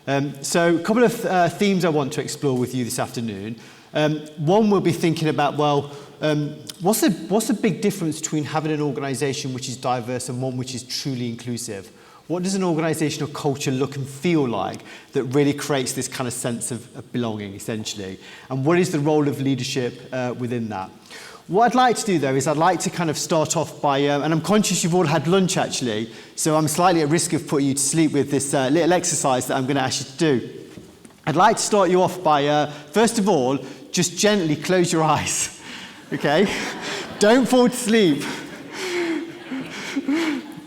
So a couple of themes I want to explore with you this afternoon. One, we'll be thinking about, well, what's the big difference between having an organisation which is diverse and one which is truly inclusive? What does an organisational culture look and feel like that really creates this kind of sense of belonging, essentially? And what is the role of leadership within that? What I'd like to do, though, is I'd like to kind of start off by, and I'm conscious you've all had lunch, actually, so I'm slightly at risk of putting you to sleep with this little exercise that I'm going to ask you to do. I'd like to start you off by, first of all, just gently close your eyes, okay? Don't fall to sleep.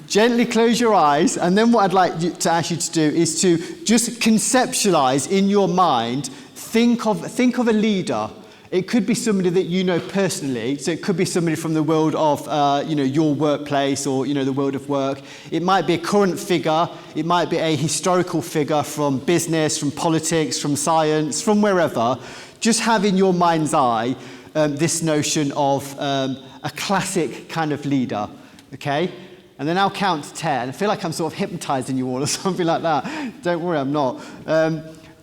Gently close your eyes, and then what I'd like to ask you to do is to just conceptualize in your mind, think of a leader. It could be somebody that you know personally, so it could be somebody from the world of your workplace or the world of work. It might be a current figure, it might be a historical figure from business, from politics, from science, from wherever. Just have in your mind's eye this notion of a classic kind of leader, okay? And then I'll count to 10. I feel like I'm sort of hypnotizing you all or something like that. Don't worry, I'm not.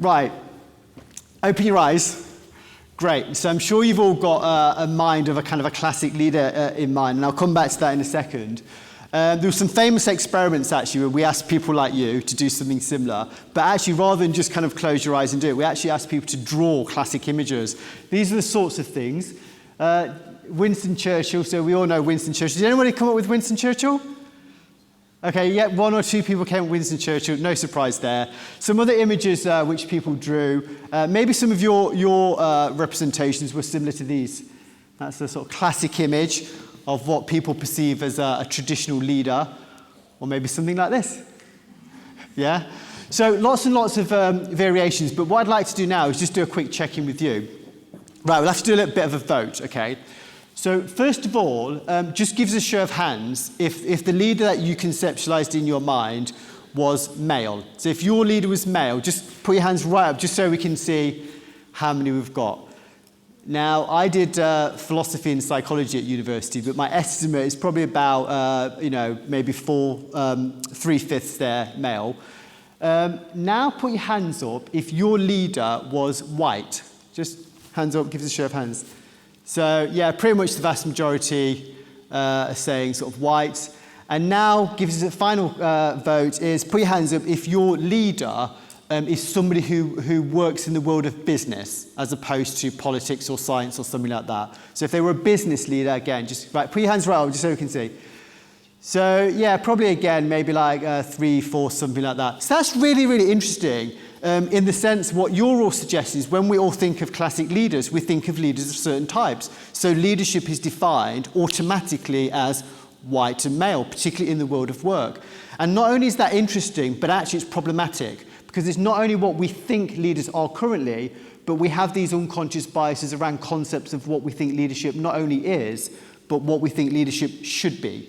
Right, open your eyes. Great, so I'm sure you've all got a mind of a kind of a classic leader in mind, and I'll come back to that in a second. There were some famous experiments, actually, where we asked people like you to do something similar, but actually, rather than just kind of close your eyes and do it, we actually asked people to draw classic images. These are the sorts of things. Winston Churchill, so we all know Winston Churchill. Did anybody come up with Winston Churchill? Okay, yeah, one or two people came with Winston Churchill, no surprise there. Some other images which people drew, maybe some of your representations were similar to these. That's the sort of classic image of what people perceive as a traditional leader, or maybe something like this. Yeah? So lots and lots of variations, but what I'd like to do now is just do a quick check-in with you. Right, we'll have to do a little bit of a vote, okay? So first of all, just give us a show of hands if the leader that you conceptualized in your mind was male. So if your leader was male, just put your hands right up just so we can see how many we've got. Now, I did philosophy and psychology at university, but my estimate is probably about, maybe 3/5 there male. Now put your hands up if your leader was white. Just hands up, give us a show of hands. So, yeah, pretty much the vast majority are saying sort of white. And now, give us a final vote, is put your hands up if your leader is somebody who works in the world of business, as opposed to politics or science or something like that. So if they were a business leader, again, just right, put your hands right up, just so we can see. So, yeah, probably again, maybe like 3, 4, something like that. So that's really, really interesting. In the sense, what you're all suggesting is when we all think of classic leaders, we think of leaders of certain types. So leadership is defined automatically as white and male, particularly in the world of work. And not only is that interesting, but actually it's problematic, because it's not only what we think leaders are currently, but we have these unconscious biases around concepts of what we think leadership not only is, but what we think leadership should be.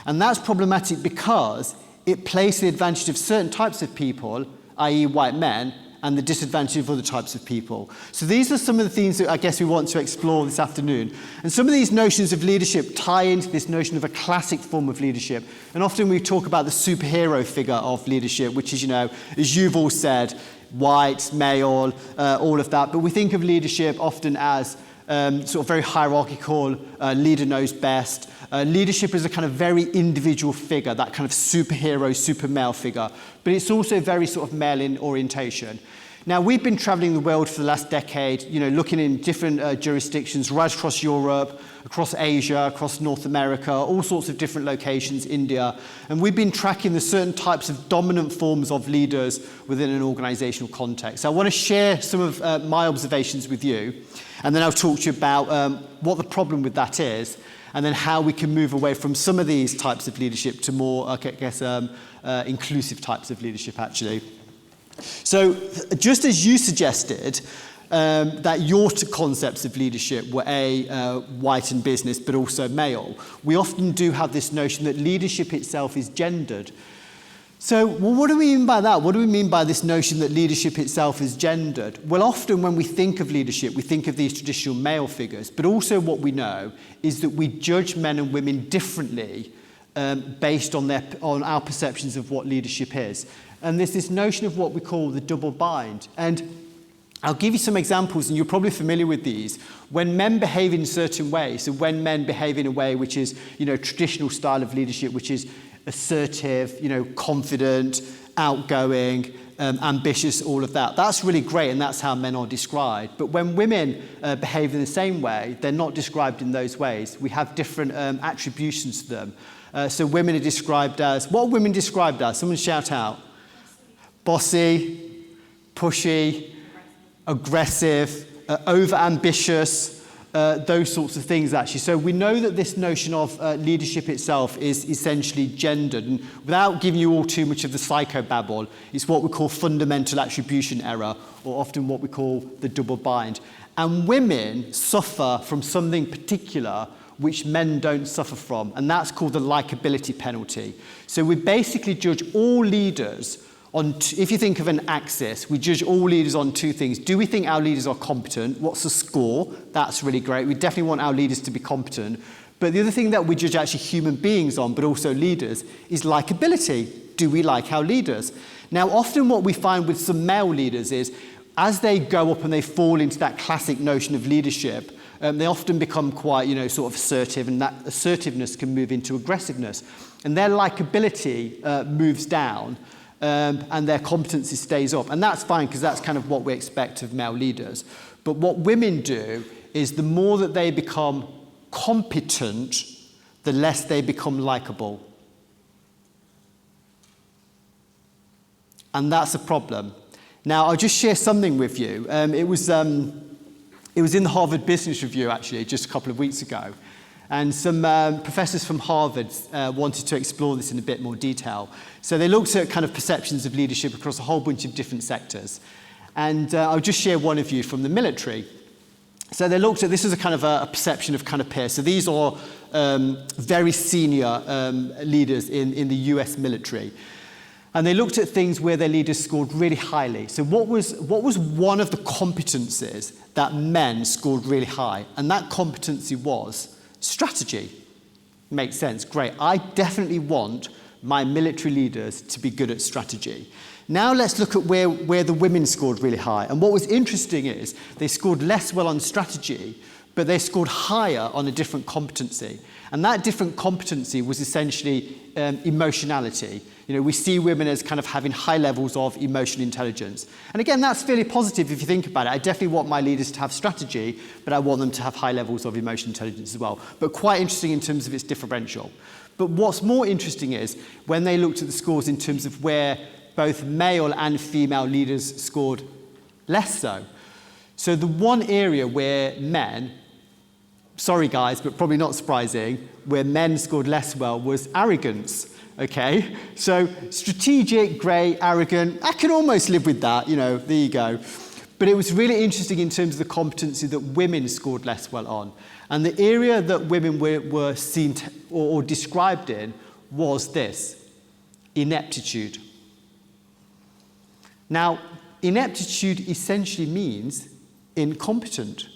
And that's problematic because it plays to the advantage of certain types of people, i.e. white men, and the disadvantage of other types of people. So these are some of the themes that I guess we want to explore this afternoon. And some of these notions of leadership tie into this notion of a classic form of leadership. And often we talk about the superhero figure of leadership, which is, as you've all said, white, male, all of that. But we think of leadership often as sort of very hierarchical, leader knows best. Leadership is a kind of very individual figure, that kind of superhero, super male figure. But it's also very sort of male in orientation. Now, we've been traveling the world for the last decade, looking in different jurisdictions right across Europe, across Asia, across North America, all sorts of different locations, India. And we've been tracking the certain types of dominant forms of leaders within an organizational context. So I want to share some of my observations with you, and then I'll talk to you about what the problem with that is, and then how we can move away from some of these types of leadership to more, inclusive types of leadership, actually. So, just as you suggested, that your concepts of leadership were white and business, but also male, we often do have this notion that leadership itself is gendered. So, what do we mean by that? What do we mean by this notion that leadership itself is gendered? Well, often when we think of leadership, we think of these traditional male figures, but also what we know is that we judge men and women differently based on our perceptions of what leadership is. And there's this notion of what we call the double bind. And I'll give you some examples, and you're probably familiar with these. When men behave in certain ways, so when men behave in a way which is, traditional style of leadership, which is assertive, confident, outgoing, ambitious, all of that. That's really great, and that's how men are described. But when women behave in the same way, they're not described in those ways. We have different attributions to them. So women are described as, what are women described as? Someone shout out. Bossy, pushy, aggressive, over-ambitious, those sorts of things, actually. So we know that this notion of leadership itself is essentially gendered. And without giving you all too much of the psychobabble, it's what we call fundamental attribution error, or often what we call the double bind. And women suffer from something particular which men don't suffer from, and that's called the likability penalty. So we basically judge all leaders on, if you think of an axis, we judge all leaders on two things. Do we think our leaders are competent? What's the score? That's really great. We definitely want our leaders to be competent. But the other thing that we judge actually human beings on, but also leaders, is likability. Do we like our leaders? Now, often what we find with some male leaders is, as they go up and they fall into that classic notion of leadership, they often become quite, sort of assertive, and that assertiveness can move into aggressiveness. And their likability moves down. And their competency stays up. And that's fine, because that's kind of what we expect of male leaders. But what women do is the more that they become competent, the less they become likable. And that's a problem. Now, I'll just share something with you. It was in the Harvard Business Review, actually, just a couple of weeks ago. And some professors from Harvard wanted to explore this in a bit more detail. So they looked at kind of perceptions of leadership across a whole bunch of different sectors. And I'll just share one of you from the military. So they looked at, this is a kind of a perception of kind of peers. So these are very senior leaders in the US military. And they looked at things where their leaders scored really highly. So what was one of the competencies that men scored really high? And that competency was strategy. Makes sense, great. I definitely want my military leaders to be good at strategy. Now let's look at where the women scored really high. And what was interesting is they scored less well on strategy, but they scored higher on a different competency. And that different competency was essentially emotionality. We see women as kind of having high levels of emotional intelligence. And again, that's fairly positive if you think about it. I definitely want my leaders to have strategy, but I want them to have high levels of emotional intelligence as well. But quite interesting in terms of its differential. But what's more interesting is when they looked at the scores in terms of where both male and female leaders scored less so. So the one area where men, sorry guys, but probably not surprising, where men scored less well was arrogance. Okay, so strategic, great, arrogant, I can almost live with that, there you go. But it was really interesting in terms of the competency that women scored less well on. And the area that women were seen or described in was this, ineptitude. Now, ineptitude essentially means incompetent.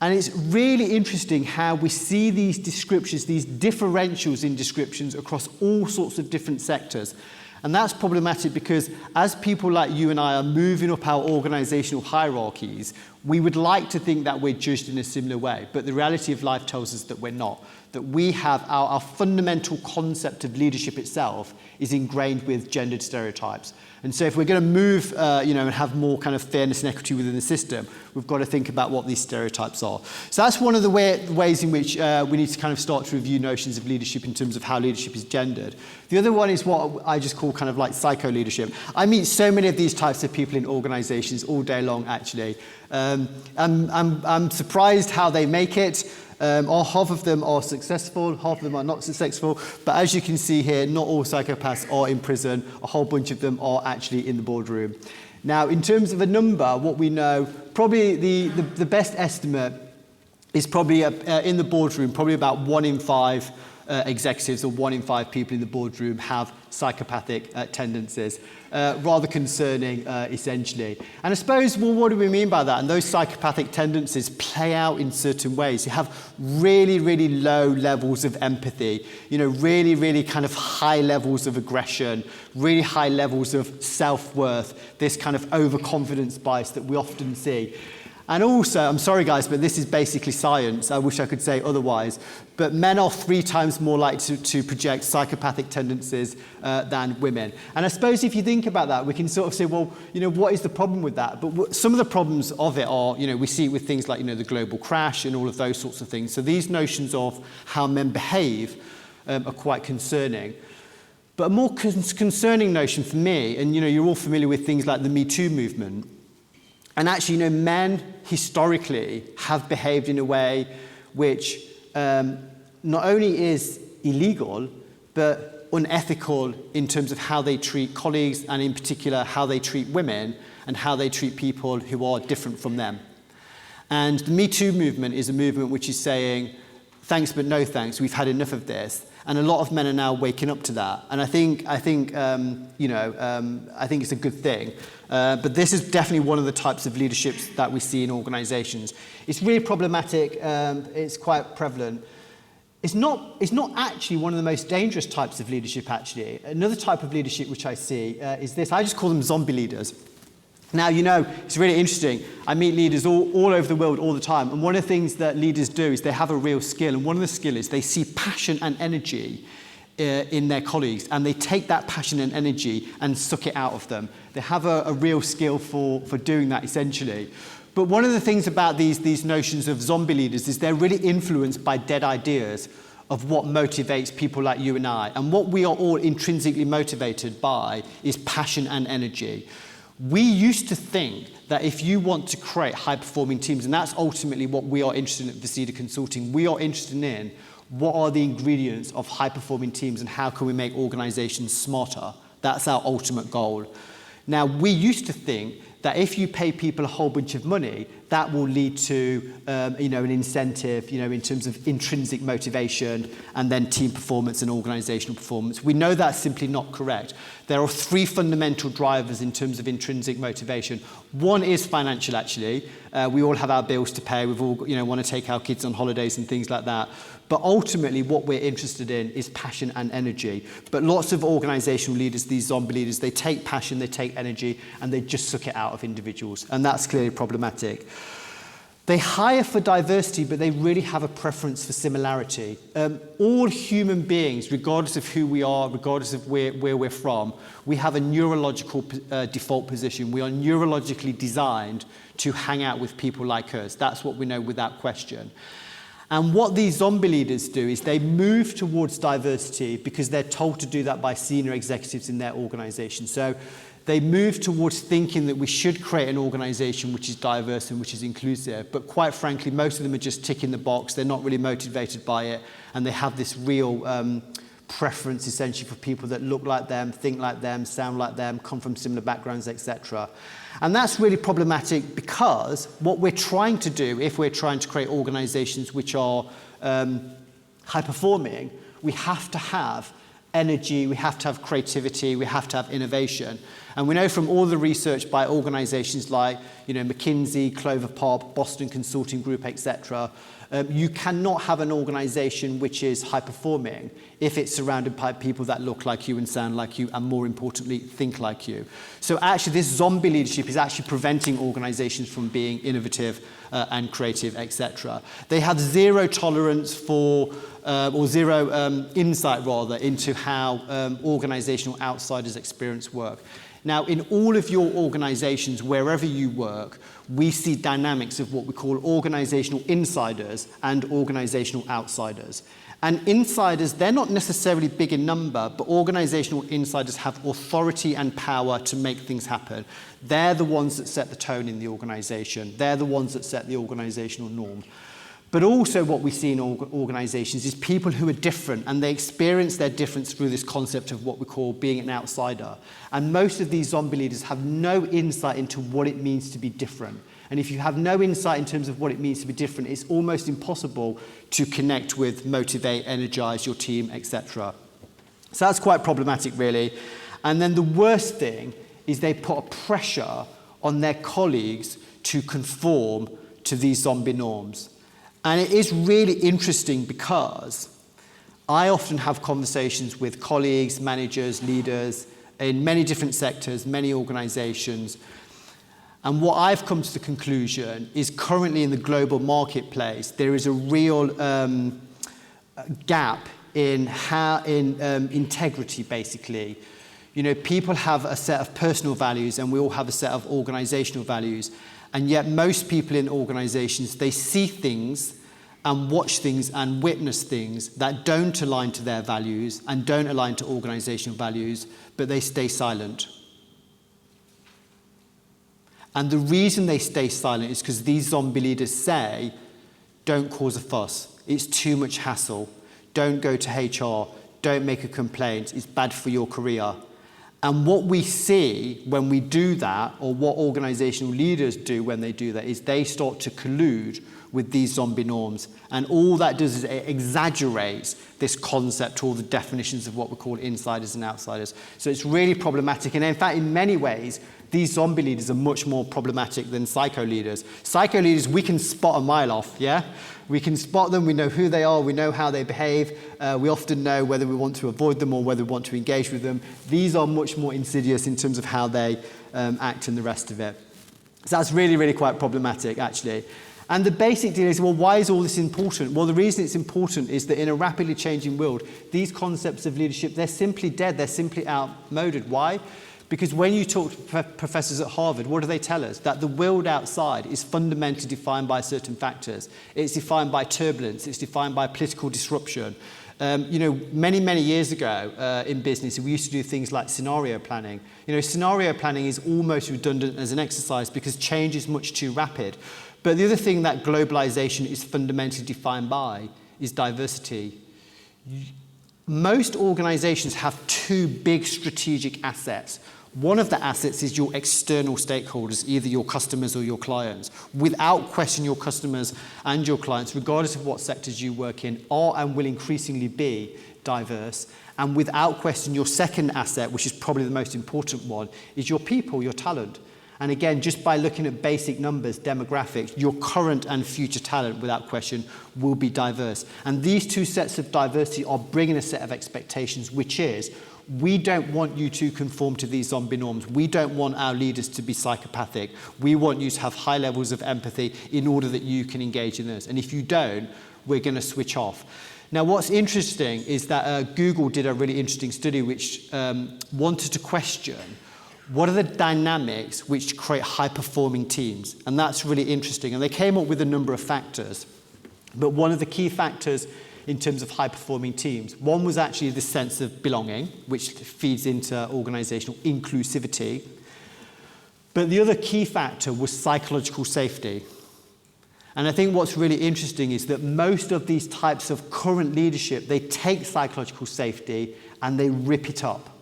And it's really interesting how we see these descriptions, these differentials in descriptions across all sorts of different sectors. And that's problematic because as people like you and I are moving up our organizational hierarchies, we would like to think that we're judged in a similar way. But the reality of life tells us that we're not. That we have our fundamental concept of leadership itself is ingrained with gendered stereotypes. And so if we're going to move, and have more kind of fairness and equity within the system, we've got to think about what these stereotypes are. So that's one of the ways in which we need to kind of start to review notions of leadership in terms of how leadership is gendered. The other one is what I just call kind of like psycho-leadership. I meet so many of these types of people in organizations all day long, actually. I'm surprised how they make it. Half of them are successful, half of them are not successful. But as you can see here, not all psychopaths are in prison. A whole bunch of them are actually in the boardroom. Now, in terms of a number, what we know, probably the best estimate is probably in the boardroom, probably about 1 in 5 executives, or 1 in 5 people in the boardroom have psychopathic tendencies. Rather concerning, essentially. And I suppose, well, what do we mean by that? And those psychopathic tendencies play out in certain ways. You have really, really low levels of empathy, really, really kind of high levels of aggression, really high levels of self-worth, this kind of overconfidence bias that we often see. And also, I'm sorry guys, but this is basically science. I wish I could say otherwise. But men are 3 times more likely to project psychopathic tendencies than women. And I suppose if you think about that, we can sort of say, well, what is the problem with that? But some of the problems of it are, we see it with things like, the global crash and all of those sorts of things. So these notions of how men behave are quite concerning. But a more concerning notion for me, and you're all familiar with things like the Me Too movement. And actually, men historically have behaved in a way which not only is illegal, but unethical in terms of how they treat colleagues, and in particular, how they treat women and how they treat people who are different from them. And the Me Too movement is a movement which is saying, thanks but no thanks, we've had enough of this. And a lot of men are now waking up to that. And I think it's a good thing. But this is definitely one of the types of leaderships that we see in organizations. It's really problematic. It's quite prevalent. It's not actually one of the most dangerous types of leadership, actually. Another type of leadership which I see is this. I just call them zombie leaders. Now, it's really interesting. I meet leaders all over the world all the time. And one of the things that leaders do is they have a real skill. And one of the skills is they see passion and energy in their colleagues. And they take that passion and energy and suck it out of them. They have a real skill for doing that, essentially. But one of the things about these notions of zombie leaders is they're really influenced by dead ideas of what motivates people like you and I. And what we are all intrinsically motivated by is passion and energy. We used to think that if you want to create high-performing teams, and that's ultimately what we are interested in at Vercida Consulting, we are interested in what are the ingredients of high-performing teams and how can we make organizations smarter. That's our ultimate goal. Now, we used to think that if you pay people a whole bunch of money, that will lead to an incentive, in terms of intrinsic motivation and then team performance and organizational performance. We know that's simply not correct. There are 3 fundamental drivers in terms of intrinsic motivation. One is financial, actually. We all have our bills to pay. We've all, want to take our kids on holidays and things like that. But ultimately, what we're interested in is passion and energy. But lots of organizational leaders, these zombie leaders, they take passion, they take energy, and they just suck it out of individuals. And that's clearly problematic. They hire for diversity, but they really have a preference for similarity. All human beings, regardless of who we are, regardless of where we're from, we have a neurological default position. We are neurologically designed to hang out with people like us. That's what we know without question. And what these zombie leaders do is they move towards diversity because they're told to do that by senior executives in their organization. So they move towards thinking that we should create an organization which is diverse and which is inclusive. But quite frankly, most of them are just ticking the box. They're not really motivated by it. And they have this real preference, essentially, for people that look like them, think like them, sound like them, come from similar backgrounds, etc. And that's really problematic because what we're trying to do, if we're trying to create organizations which are high-performing, we have to have energy, we have to have creativity, we have to have innovation. And we know from all the research by organizations like McKinsey, Clover Pop, Boston Consulting Group, etc., you cannot have an organization which is high-performing if it's surrounded by people that look like you and sound like you and, more importantly, think like you. So actually, this zombie leadership is actually preventing organizations from being innovative and creative, etc. They have zero tolerance for, or zero insight, rather, into how organizational outsiders experience work. Now, in all of your organizations, wherever you work, we see dynamics of what we call organizational insiders and organizational outsiders. And insiders, they're not necessarily big in number, but organizational insiders have authority and power to make things happen. They're the ones that set the tone in the organization. They're the ones that set the organizational norm. But also what we see in organizations is people who are different, and they experience their difference through this concept of what we call being an outsider. And most of these zombie leaders have no insight into what it means to be different. And if you have no insight in terms of what it means to be different, it's almost impossible to connect with, motivate, energize your team, etc. So that's quite problematic, really. And then the worst thing is they put a pressure on their colleagues to conform to these zombie norms. And it is really interesting because I often have conversations with colleagues, managers, leaders in many different sectors, many organizations. And what I've come to the conclusion is currently in the global marketplace, there is a real gap in integrity, basically. You know, people have a set of personal values and we all have a set of organizational values. And yet most people in organizations, they see things and watch things and witness things that don't align to their values and don't align to organizational values, but they stay silent. And the reason they stay silent is because these zombie leaders say, don't cause a fuss. It's too much hassle. Don't go to HR. Don't make a complaint. It's bad for your career. And what we see when we do that, or what organizational leaders do when they do that, is they start to collude with these zombie norms. And all that does is it exaggerates this concept, all the definitions of what we call insiders and outsiders. So it's really problematic. And in fact, in many ways, these zombie leaders are much more problematic than psycho leaders. Psycho leaders, we can spot a mile off, yeah? We can spot them, we know who they are, we know how they behave, we often know whether we want to avoid them or whether we want to engage with them. These are much more insidious in terms of how they act and the rest of it. So that's really, really quite problematic, actually. And the basic deal is, well, why is all this important? Well, the reason it's important is that in a rapidly changing world, these concepts of leadership, they're simply dead, they're simply outmoded. Why? Because when you talk to professors at Harvard, what do they tell us? That the world outside is fundamentally defined by certain factors. It's defined by turbulence. It's defined by political disruption. Many, many years ago in business, we used to do things like scenario planning. Scenario planning is almost redundant as an exercise because change is much too rapid. But the other thing that globalization is fundamentally defined by is diversity. Most organizations have two big strategic assets. One of the assets is your external stakeholders, either your customers or your clients. Without question, your customers and your clients, regardless of what sectors you work in, are and will increasingly be diverse. And without question, your second asset, which is probably the most important one, is your people, your talent. And again, just by looking at basic numbers, demographics, your current and future talent, without question, will be diverse. And these two sets of diversity are bringing a set of expectations, which is, we don't want you to conform to these zombie norms. We don't want our leaders to be psychopathic. We want you to have high levels of empathy in order that you can engage in this. And if you don't, we're going to switch off. Now, what's interesting is that Google did a really interesting study which wanted to question what are the dynamics which create high-performing teams? And that's really interesting. And they came up with a number of factors. But one of the key factors in terms of high-performing teams, one was actually the sense of belonging, which feeds into organizational inclusivity. But the other key factor was psychological safety. And I think what's really interesting is that most of these types of current leadership, they take psychological safety and they rip it up.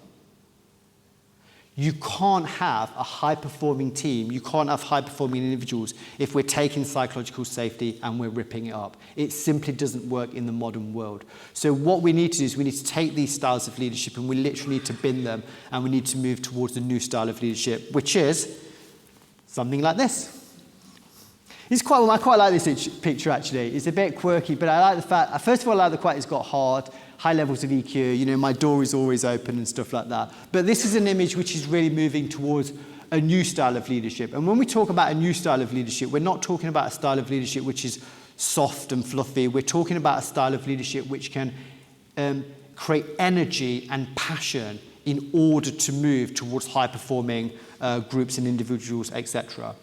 You can't have a high-performing team, you can't have high-performing individuals if we're taking psychological safety and we're ripping it up. It simply doesn't work in the modern world. So what we need to do is we need to take these styles of leadership and we literally need to bin them and we need to move towards a new style of leadership, which is something like this. I quite like this picture, actually. It's a bit quirky, but I like the fact, first of all, I like the fact it's got high levels of EQ, my door is always open and stuff like that. But this is an image which is really moving towards a new style of leadership. And when we talk about a new style of leadership, we're not talking about a style of leadership which is soft and fluffy. We're talking about a style of leadership which can create energy and passion in order to move towards high-performing groups and individuals, etc.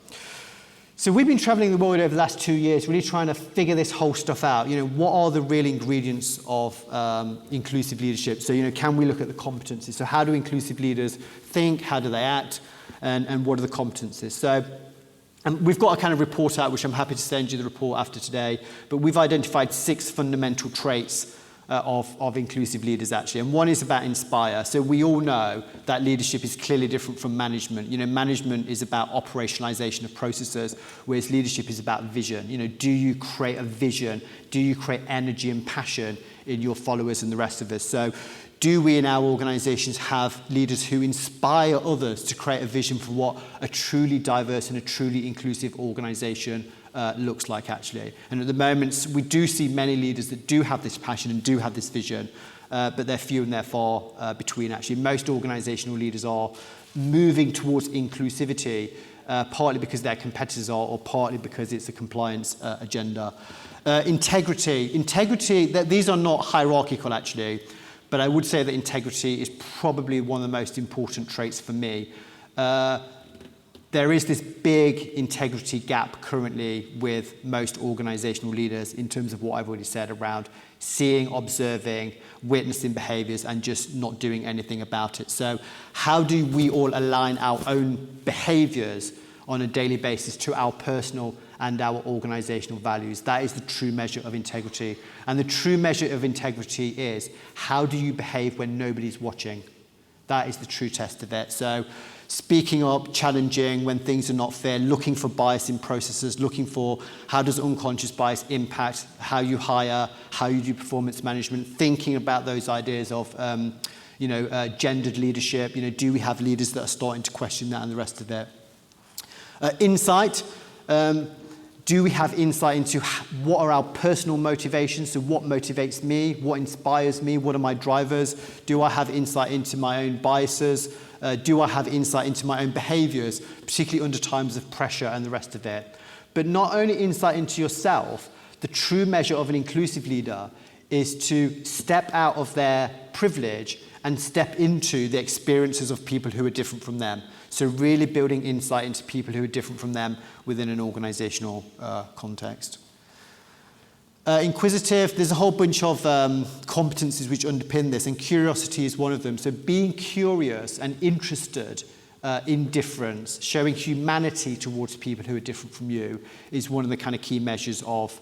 So we've been traveling the world over the last 2 years, really trying to figure this whole stuff out. What are the real ingredients of inclusive leadership? So, can we look at the competencies? So how do inclusive leaders think? How do they act? And what are the competencies? So we've got a kind of report out, which I'm happy to send you the report after today. But we've identified 6 fundamental traits of inclusive leaders, actually. And one is about inspire. So we all know that leadership is clearly different from management. Management is about operationalization of processes, whereas leadership is about vision. Do you create a vision? Do you create energy and passion in your followers and the rest of us? So do we in our organizations have leaders who inspire others to create a vision for what a truly diverse and a truly inclusive organization looks like, actually? And at the moment, we do see many leaders that do have this passion and do have this vision, but they're few and they're far between, actually. Most organizational leaders are moving towards inclusivity, partly because their competitors are, or partly because it's a compliance agenda. Integrity, these are not hierarchical, actually, but I would say that integrity is probably one of the most important traits for me. There is this big integrity gap currently with most organizational leaders in terms of what I've already said around seeing, observing, witnessing behaviors and just not doing anything about it. So how do we all align our own behaviors on a daily basis to our personal and our organizational values? That is the true measure of integrity. And the true measure of integrity is, how do you behave when nobody's watching? That is the true test of it. So speaking up, challenging when things are not fair, looking for bias in processes, looking for how does unconscious bias impact how you hire, how you do performance management, thinking about those ideas of gendered leadership. Do we have leaders that are starting to question that and the rest of it? Insight. Do we have insight into what are our personal motivations? So what motivates me? What inspires me? What are my drivers? Do I have insight into my own biases? Do I have insight into my own behaviors, particularly under times of pressure and the rest of it? But not only insight into yourself, the true measure of an inclusive leader is to step out of their privilege and step into the experiences of people who are different from them. So really building insight into people who are different from them within an organizational context. Inquisitive, there's a whole bunch of competencies which underpin this, and curiosity is one of them. So being curious and interested in difference, showing humanity towards people who are different from you, is one of the kind of key measures of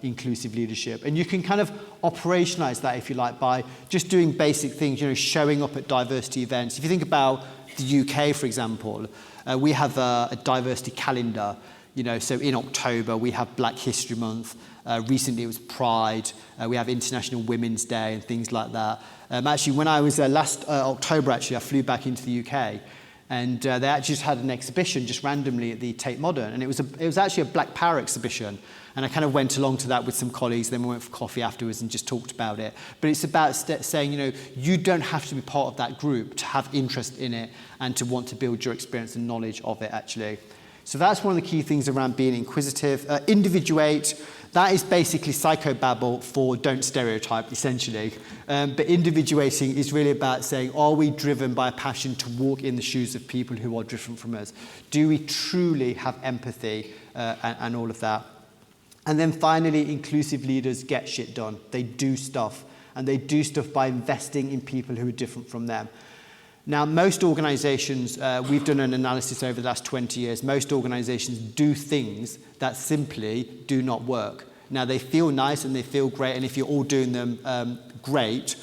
inclusive leadership. And you can kind of operationalize that, if you like, by just doing basic things, showing up at diversity events. If you think about the UK, for example, we have a diversity calendar. So in October, we have Black History Month. Recently, it was Pride. We have International Women's Day and things like that. Actually, when I was last October, I flew back into the UK. And they actually just had an exhibition just randomly at the Tate Modern. And it was actually a Black Power exhibition. And I kind of went along to that with some colleagues. Then we went for coffee afterwards and just talked about it. But it's about saying, you don't have to be part of that group to have interest in it and to want to build your experience and knowledge of it, actually. So that's one of the key things around being inquisitive. Individuate, that is basically psychobabble for don't stereotype, essentially. But individuating is really about saying, are we driven by a passion to walk in the shoes of people who are different from us? Do we truly have empathy and all of that? And then finally, inclusive leaders get shit done. They do stuff. And they do stuff by investing in people who are different from them. Now, most organizations, we've done an analysis over the last 20 years, most organizations do things that simply do not work. Now, they feel nice and they feel great, and if you're all doing them, great.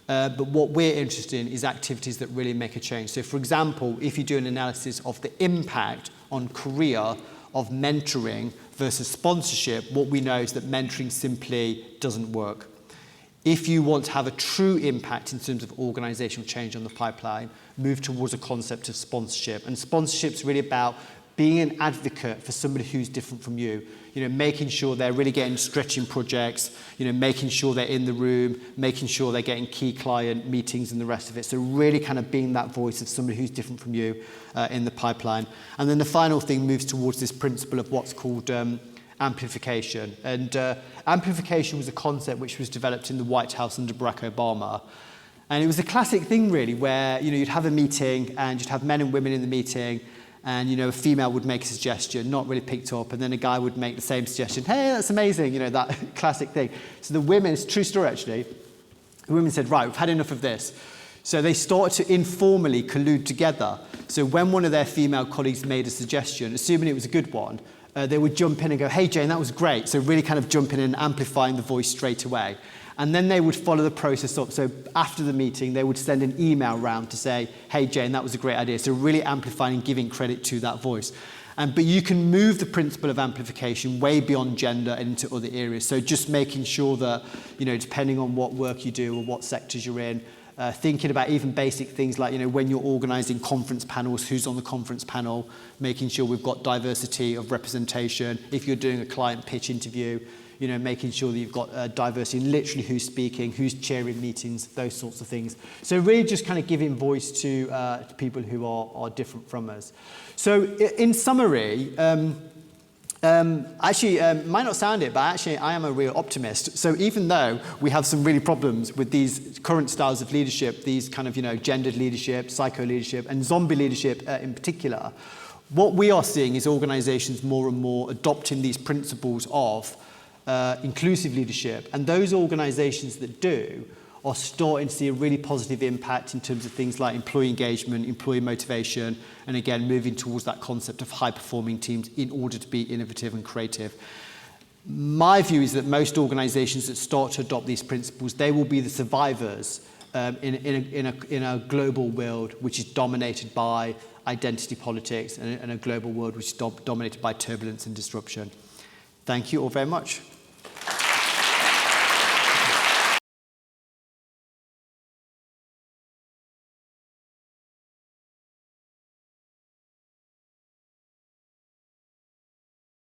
But what we're interested in is activities that really make a change. So, for example, if you do an analysis of the impact on career of mentoring versus sponsorship, what we know is that mentoring simply doesn't work. If you want to have a true impact in terms of organizational change on the pipeline, move towards a concept of sponsorship. And sponsorship is really about being an advocate for somebody who's different from you. Making sure they're really getting stretching projects, making sure they're in the room, making sure they're getting key client meetings and the rest of it. So really kind of being that voice of somebody who's different from you in the pipeline. And then the final thing moves towards this principle of what's called amplification. And amplification was a concept which was developed in the White House under Barack Obama. And it was a classic thing, really, where you'd have a meeting and you'd have men and women in the meeting, and a female would make a suggestion, not really picked up, and then a guy would make the same suggestion. Hey, that's amazing, that classic thing. So the women, it's a true story actually, the women said, right, we've had enough of this. So they started to informally collude together. So when one of their female colleagues made a suggestion, assuming it was a good one, they would jump in and go, hey, Jane, that was great. So really kind of jumping in and amplifying the voice straight away. And then they would follow the process up. So after the meeting, they would send an email round to say, hey, Jane, that was a great idea. So really amplifying and giving credit to that voice. But you can move the principle of amplification way beyond gender and into other areas. So just making sure that, depending on what work you do or what sectors you're in, thinking about even basic things like, when you're organising conference panels, who's on the conference panel, making sure we've got diversity of representation. If you're doing a client pitch interview, making sure that you've got diversity in literally who's speaking, who's chairing meetings, those sorts of things. So really just kind of giving voice to people who are different from us. So in summary, might not sound it, but actually I am a real optimist. So even though we have some really problems with these current styles of leadership, these kind of, gendered leadership, psycho leadership, and zombie leadership in particular, what we are seeing is organizations more and more adopting these principles of inclusive leadership. And those organizations that do are starting to see a really positive impact in terms of things like employee engagement, employee motivation, and again, moving towards that concept of high-performing teams in order to be innovative and creative. My view is that most organizations that start to adopt these principles, they will be the survivors in a global world which is dominated by identity politics and a global world which is dominated by turbulence and disruption. Thank you all very much.